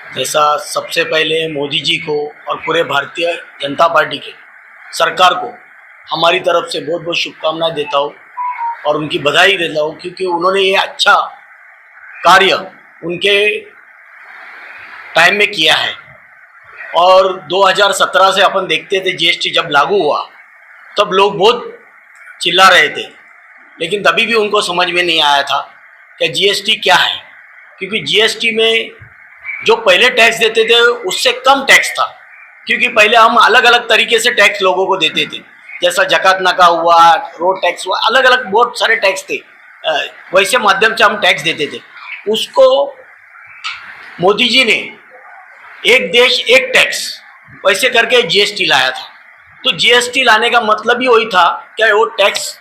जैसा सबसे पहले मोदी जी को और पूरे भारतीय जनता पार्टी के सरकार को हमारी तरफ से बहुत बहुत शुभकामनाएं देता हूँ और उनकी बधाई देता हूँ, क्योंकि उन्होंने ये अच्छा कार्य उनके टाइम में किया है। और 2017 से अपन देखते थे, जीएसटी जब लागू हुआ तब लोग बहुत चिल्ला रहे थे, लेकिन तभी भी उनको समझ में नहीं आया था कि जीएसटी क्या है। क्योंकि जीएसटी में जो पहले टैक्स देते थे उससे कम टैक्स था, क्योंकि पहले हम अलग अलग तरीके से टैक्स लोगों को देते थे, जैसा जकात नाका हुआ, रोड टैक्स हुआ, अलग अलग बहुत सारे टैक्स थे। वैसे माध्यम से हम टैक्स देते थे। उसको मोदी जी ने एक देश एक टैक्स वैसे करके जीएसटी लाया था। तो जीएसटी लाने का मतलब ही वही था कि वो टैक्स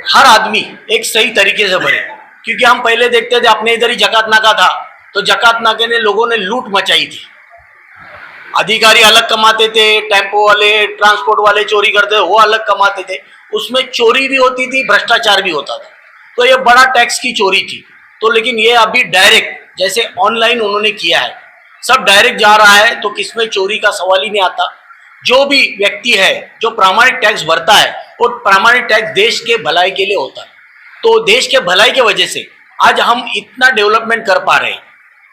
हर आदमी एक सही तरीके से भरे। क्योंकि हम पहले देखते थे, अपने इधर ही जकात नाका था, तो जकात नाके ने लोगों ने लूट मचाई थी। अधिकारी अलग कमाते थे, टेम्पो वाले, ट्रांसपोर्ट वाले चोरी करते थे, वो अलग कमाते थे। उसमें चोरी भी होती थी, भ्रष्टाचार भी होता था। तो ये बड़ा टैक्स की चोरी थी। तो लेकिन ये अभी डायरेक्ट जैसे ऑनलाइन उन्होंने किया है, सब डायरेक्ट जा रहा है, तो किसमें चोरी का सवाल ही नहीं आता। जो भी व्यक्ति है जो प्रामाणिक टैक्स भरता है, वो प्रामाणिक टैक्स देश के भलाई के लिए होता है। तो देश के भलाई की वजह से आज हम इतना डेवलपमेंट कर पा रहे हैं।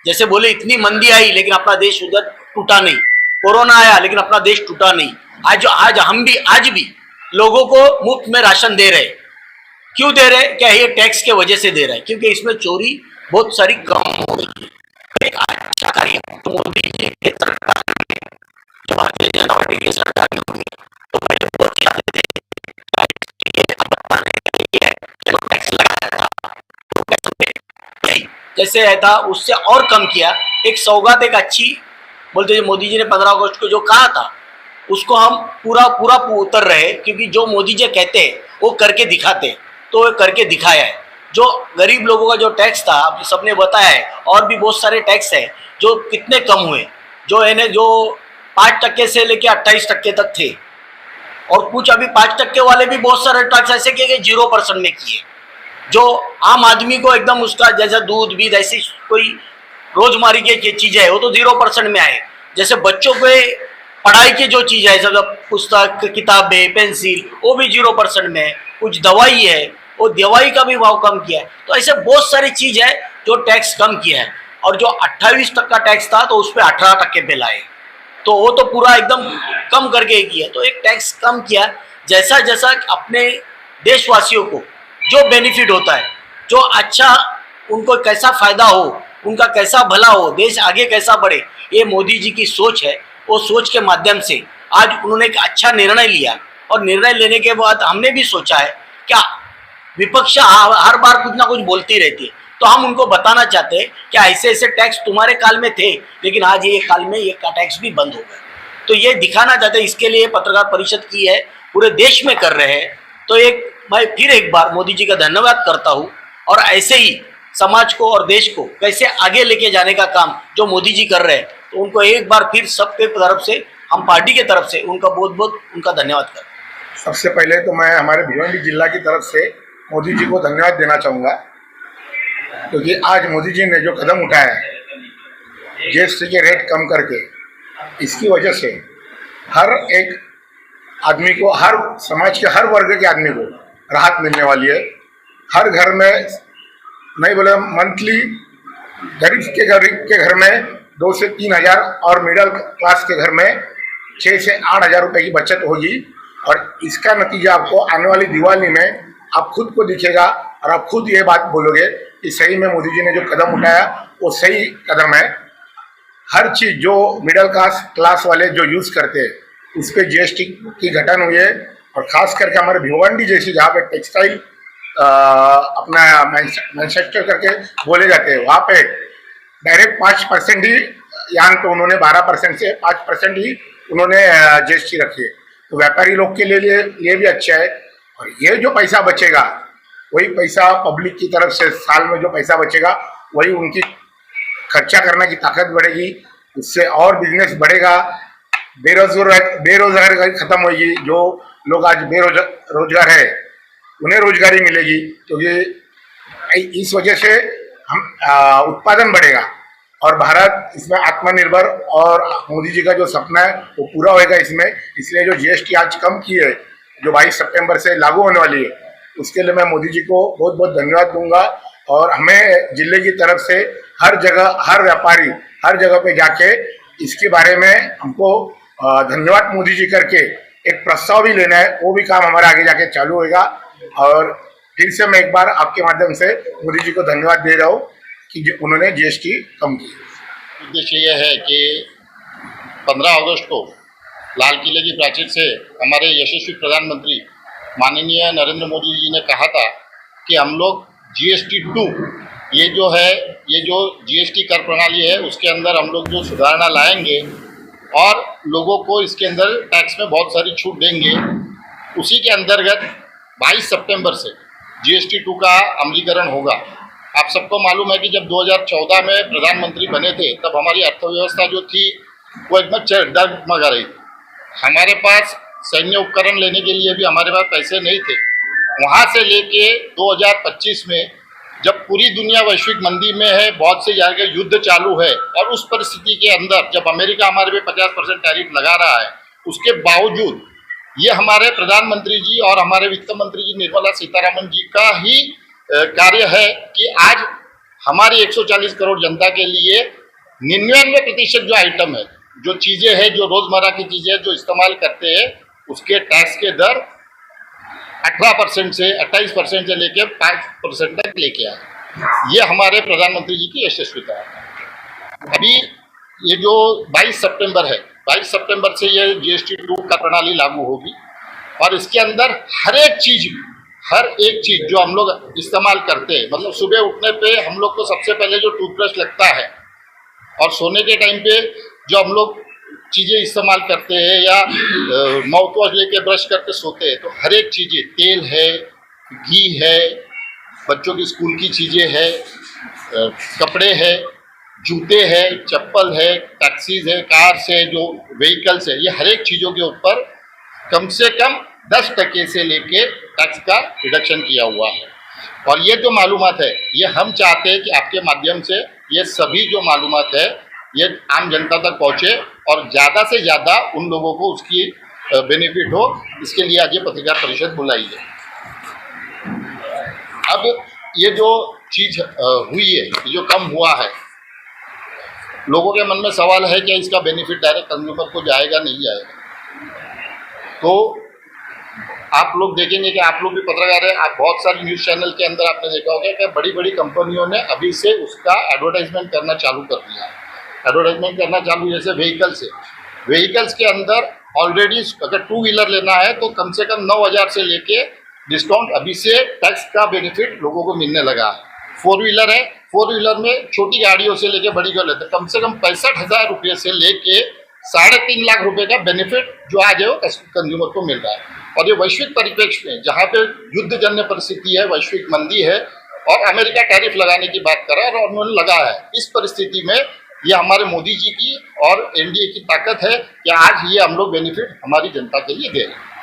जैसे बोले, इतनी मंदी आई लेकिन अपना देश उधर टूटा नहीं, कोरोना आया लेकिन अपना देश टूटा नहीं। आज हम भी आज भी लोगों को मुफ्त में राशन दे रहे। क्यों दे रहे? क्या ये टैक्स के वजह से दे रहे हैं, क्योंकि इसमें चोरी बहुत सारी कम हो गई है। एक अच्छा कार्य मोदी जी के सरकार ने, जो भारतीय जनता पार्टी की सरकार ने होगी, तो पहले बहुत चाहते थे जो टैक्स लगाया था, तो टैक्स जैसे था उससे और कम किया। एक सौगात, एक अच्छी बोलते, मोदी जी ने 15 अगस्त को जो कहा था उसको हम पूरा पूरा उतर रहे, क्योंकि जो मोदी जी कहते हैं वो करके दिखाते, तो वो करके दिखाया है। जो गरीब लोगों का जो टैक्स था, आप सबने बताया है, और भी बहुत सारे टैक्स है जो कितने कम हुए, जो है जो 5% से लेके 28% तक थे, और कुछ अभी 5% वाले भी बहुत सारे टैक्स ऐसे किए कि 0% में किए, जो आम आदमी को एकदम उसका, जैसा दूध भी, ऐसी कोई रोजमारी की चीजें है वो तो 0% में आए। जैसे बच्चों पे पढ़ाई की जो चीज है, सब पुस्तक, किताबें, पेंसिल, वो भी 0% में है। कुछ दवाई है, वो दवाई का भी भाव कम किया है। तो ऐसे बहुत सारी चीज है जो टैक्स कम किया है। और जो 28% टैक्स था, तो उस पर 18% पे लाए, तो वो तो पूरा एकदम कम करके किया। तो एक टैक्स कम किया, जैसा जैसा अपने देशवासियों को जो बेनिफिट होता है, जो अच्छा उनको कैसा फायदा हो, उनका कैसा भला हो, देश आगे कैसा बढ़े, ये मोदी जी की सोच है। वो सोच के माध्यम से आज उन्होंने एक अच्छा निर्णय लिया, और निर्णय लेने के बाद हमने भी सोचा है, क्या विपक्ष हर बार कुछ ना कुछ बोलती रहती है, तो हम उनको बताना चाहते हैं कि ऐसे ऐसे टैक्स तुम्हारे काल में थे, लेकिन आज ये काल में ये टैक्स भी बंद हो गए। तो ये दिखाना चाहते हैं, इसके लिए पत्रकार परिषद की है, पूरे देश में कर रहे हैं। तो मैं फिर एक बार मोदी जी का धन्यवाद करता हूँ, और ऐसे ही समाज को और देश को कैसे आगे लेके जाने का काम जो मोदी जी कर रहे हैं, तो उनको एक बार फिर सबके तरफ से, हम पार्टी के तरफ से उनका बहुत बहुत उनका धन्यवाद करते हैं। सबसे पहले तो मैं हमारे भिवंडी जिला की तरफ से मोदी जी को धन्यवाद देना चाहूँगा, क्योंकि आज मोदी जी ने जो कदम उठाया है जीएसटी के रेट कम करके, इसकी वजह से हर एक आदमी को, हर समाज के हर वर्ग के आदमी को राहत मिलने वाली है। हर घर में, नहीं बोले मंथली, गरीब के घर में 2 से 3 हज़ार, और मिडिल क्लास के घर में 6 से 8 हज़ार रुपये की बचत होगी। और इसका नतीजा आपको आने वाली दिवाली में आप खुद को दिखेगा, और आप खुद ये बात बोलोगे कि सही में मोदी जी ने जो कदम उठाया वो सही कदम है। हर चीज़ जो मिडिल क्लास वाले जो यूज़ करते हैं, उस पर जीएसटी की घटन हुई है। और ख़ास करके हमारे भिवंडी जैसी जहाँ पे टेक्सटाइल अपना मैन्युफैक्चर करके बोले जाते हैं, वहाँ पे डायरेक्ट 5% ही, यहाँ पे उन्होंने 12% से 5% ही उन्होंने जीएसटी रखी है। तो व्यापारी लोग के लिए ये भी अच्छा है। और ये जो पैसा बचेगा, वही पैसा पब्लिक की तरफ से साल में जो पैसा बचेगा, वही उनकी खर्चा करने की ताकत बढ़ेगी, उससे और बिजनेस बढ़ेगा, बेरोजगारी खत्म होगी। जो लोग आज बेरोजगार है उन्हें रोजगारी मिलेगी, तो ये इस वजह से हम उत्पादन बढ़ेगा। और भारत इसमें आत्मनिर्भर और मोदी जी का जो सपना है वो पूरा होएगा इसमें। इसलिए जो जीएसटी आज कम की है, जो 22 सितंबर से लागू होने वाली है, उसके लिए मैं मोदी जी को बहुत बहुत धन्यवाद दूंगा। और हमें जिले की तरफ से हर जगह, हर व्यापारी हर जगह पे जाके इसके बारे में हमको धन्यवाद मोदी जी करके एक प्रस्ताव भी लेना है, वो भी काम हमारा आगे जाके चालू होएगा। और फिर से मैं एक बार आपके माध्यम से मोदी जी को धन्यवाद दे रहा हूँ कि उन्होंने जीएसटी कम की। उद्देश्य यह है कि 15 अगस्त को लाल किले की प्राचीर से हमारे यशस्वी प्रधानमंत्री माननीय नरेंद्र मोदी जी ने कहा था कि हम लोग GST 2 ये जो जीएसटी कर प्रणाली है उसके अंदर हम लोग जो सुधारणा लाएंगे और लोगों को इसके अंदर टैक्स में बहुत सारी छूट देंगे। उसी के अंतर्गत 22 सितंबर से GST 2 का अमलीकरण होगा। आप सबको मालूम है कि जब 2014 में प्रधानमंत्री बने थे तब हमारी अर्थव्यवस्था जो थी वो एकदम डगमगा रही थी। हमारे पास सैन्य उपकरण लेने के लिए भी हमारे पास पैसे नहीं थे। वहाँ से लेके 2025 में जब पूरी दुनिया वैश्विक मंदी में है, बहुत से जगह युद्ध चालू है और उस परिस्थिति के अंदर जब अमेरिका हमारे पे 50% टैरिफ लगा रहा है, उसके बावजूद ये हमारे प्रधानमंत्री जी और हमारे वित्त मंत्री जी निर्मला सीतारमण जी का ही कार्य है कि आज हमारी 140 करोड़ जनता के लिए 99% जो आइटम है, जो चीज़ें हैं, जो रोज़मर्रा की चीज़ें जो इस्तेमाल करते हैं, उसके टैक्स के दर 18% से 28% से लेकर 5% तक लेके आए। ये हमारे प्रधानमंत्री जी की यशस्विता है। अभी ये जो 22 सितंबर है, 22 सितंबर से ये GST 2 का प्रणाली लागू होगी और इसके अंदर हर एक चीज़ जो हम लोग इस्तेमाल करते हैं, मतलब सुबह उठने पे हम लोग को सबसे पहले जो टूथब्रश लगता है और सोने के टाइम पे जो हम लोग चीज़ें इस्तेमाल करते हैं या माउथ वॉश लेके ब्रश करके सोते हैं, तो हर एक चीज़ें, तेल है, घी है, बच्चों की स्कूल की चीज़ें है, कपड़े है, जूते है, चप्पल है, टैक्सीज है, कार्स है, जो व्हीकल्स है, ये हर एक चीज़ों के ऊपर कम से कम 10% से लेके टैक्स का रिडक्शन किया हुआ है। और ये जो मालूमात है, ये हम चाहते हैं कि आपके माध्यम से ये सभी जो मालूमात है ये आम जनता तक पहुँचे और ज़्यादा से ज़्यादा उन लोगों को उसकी बेनिफिट हो। इसके लिए आज ये पत्रकार परिषद बुलाई है। अब ये जो चीज़ हुई है, जो कम हुआ है, लोगों के मन में सवाल है कि इसका बेनिफिट डायरेक्ट कंज्यूमर को जाएगा, नहीं जाएगा। तो आप लोग देखेंगे कि आप लोग भी पत्रकार हैं, आप बहुत सारे न्यूज़ चैनल के अंदर आपने देखा होगा कि बड़ी बड़ी कंपनियों ने अभी से उसका एडवर्टाइजमेंट करना चालू कर दिया है। एडवर्टाइजमेंट करना चालू, जैसे व्हीकल्स के अंदर ऑलरेडी अगर 2 व्हीलर लेना है तो कम से कम 9,000 से लेके डिस्काउंट अभी से टैक्स का बेनिफिट लोगों को मिलने लगा है। 4 व्हीलर है, 4 व्हीलर में छोटी गाड़ियों से लेके बड़ी गाड़ी लेते कम से कम 65,000 रुपये से लेके 3.5 लाख रुपए का बेनिफिट जो आज है वो कंज्यूमर को मिल रहा है। और ये वैश्विक परिप्रेक्ष्य में जहाँ पे युद्ध जन्य परिस्थिति है, वैश्विक मंदी है और अमेरिका टैरिफ लगाने की बात कर रहा है और उन्होंने लगा है, इस परिस्थिति में ये हमारे मोदी जी की और एनडीए की ताकत है कि आज ये हम लोग बेनिफिट हमारी जनता के लिए दे रहे हैं।